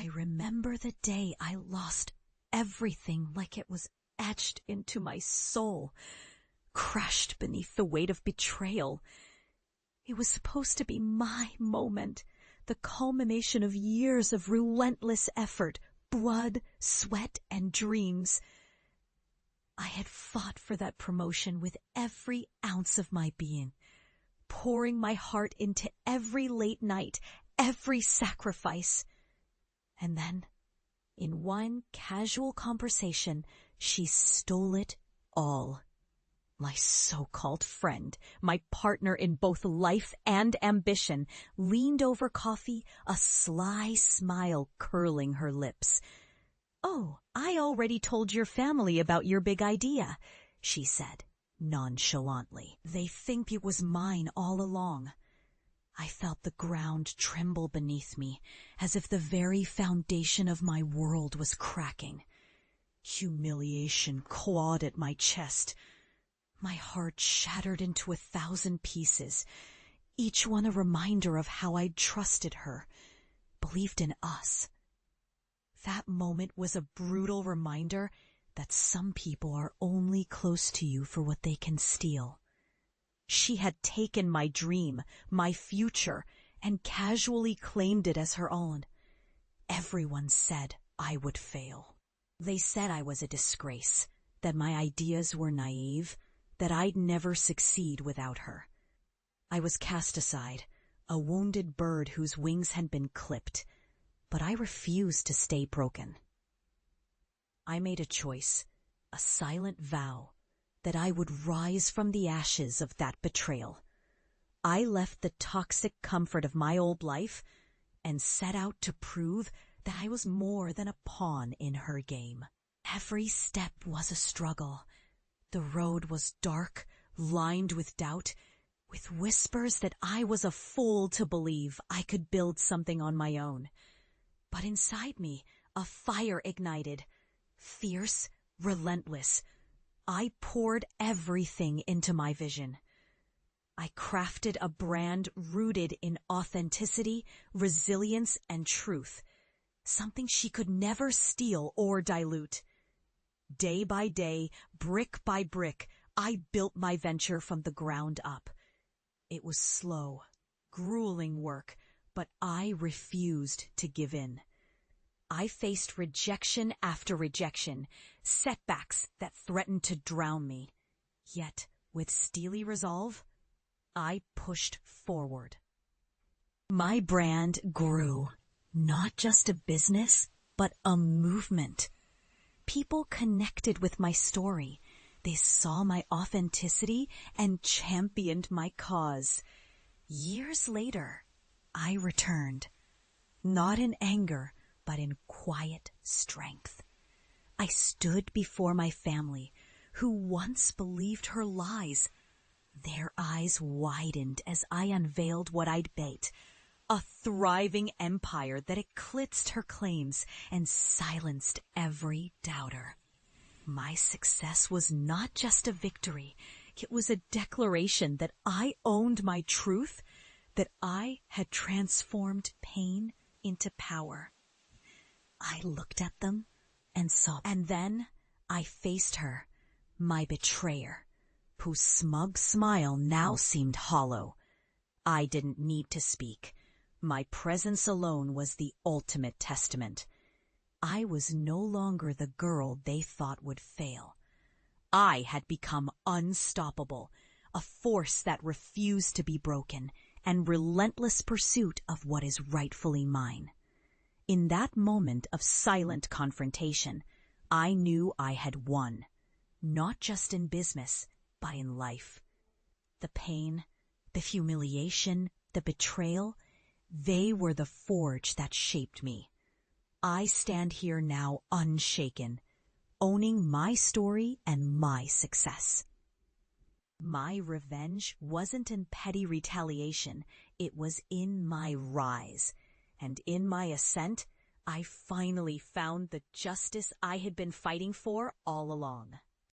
I remember the day I lost everything like it was etched into my soul, crushed beneath the weight of betrayal. It was supposed to be my moment, the culmination of years of relentless effort, blood, sweat, and dreams. I had fought for that promotion with every ounce of my being, pouring my heart into every late night, every sacrifice. And then, in one casual conversation, she stole it all. My so-called friend, my partner in both life and ambition, leaned over coffee, a sly smile curling her lips. "Oh, I already told your family about your big idea," she said, nonchalantly. "They think it was mine all along." I felt the ground tremble beneath me, as if the very foundation of my world was cracking. Humiliation clawed at my chest. My heart shattered into 1,000 pieces, each one a reminder of how I'd trusted her, believed in us. That moment was a brutal reminder that some people are only close to you for what they can steal. She had taken my dream, my future, and casually claimed it as her own. Everyone said I would fail. They said I was a disgrace, that my ideas were naive, that I'd never succeed without her. I was cast aside, a wounded bird whose wings had been clipped, but I refused to stay broken. I made a choice, a silent vow, that I would rise from the ashes of that betrayal. I left the toxic comfort of my old life and set out to prove that I was more than a pawn in her game. Every step was a struggle. The road was dark, lined with doubt, with whispers that I was a fool to believe I could build something on my own. But inside me, a fire ignited, fierce, relentless. I poured everything into my vision. I crafted a brand rooted in authenticity, resilience, and truth, something she could never steal or dilute. Day by day, brick by brick, I built my venture from the ground up. It was slow, grueling work, but I refused to give in. I faced rejection after rejection, setbacks that threatened to drown me. Yet, with steely resolve, I pushed forward. My brand grew, not just a business, but a movement. People connected with my story. They saw my authenticity and championed my cause. Years later, I returned, not in anger, but in quiet strength. I stood before my family, who once believed her lies. Their eyes widened as I unveiled what I'd built, a thriving empire that eclipsed her claims and silenced every doubter. My success was not just a victory. It was a declaration that I owned my truth, that I had transformed pain into power. I looked at them and saw, and then I faced her, my betrayer, whose smug smile now seemed hollow. I didn't need to speak. My presence alone was the ultimate testament. I was no longer the girl they thought would fail. I had become unstoppable, a force that refused to be broken, and relentless pursuit of what is rightfully mine. In that moment of silent confrontation, I knew I had won, not just in business, but in life. The pain, the humiliation, the betrayal, they were the forge that shaped me. I stand here now unshaken, owning my story and my success. My revenge wasn't in petty retaliation, it was in my rise. And in my ascent, I finally found the justice I had been fighting for all along.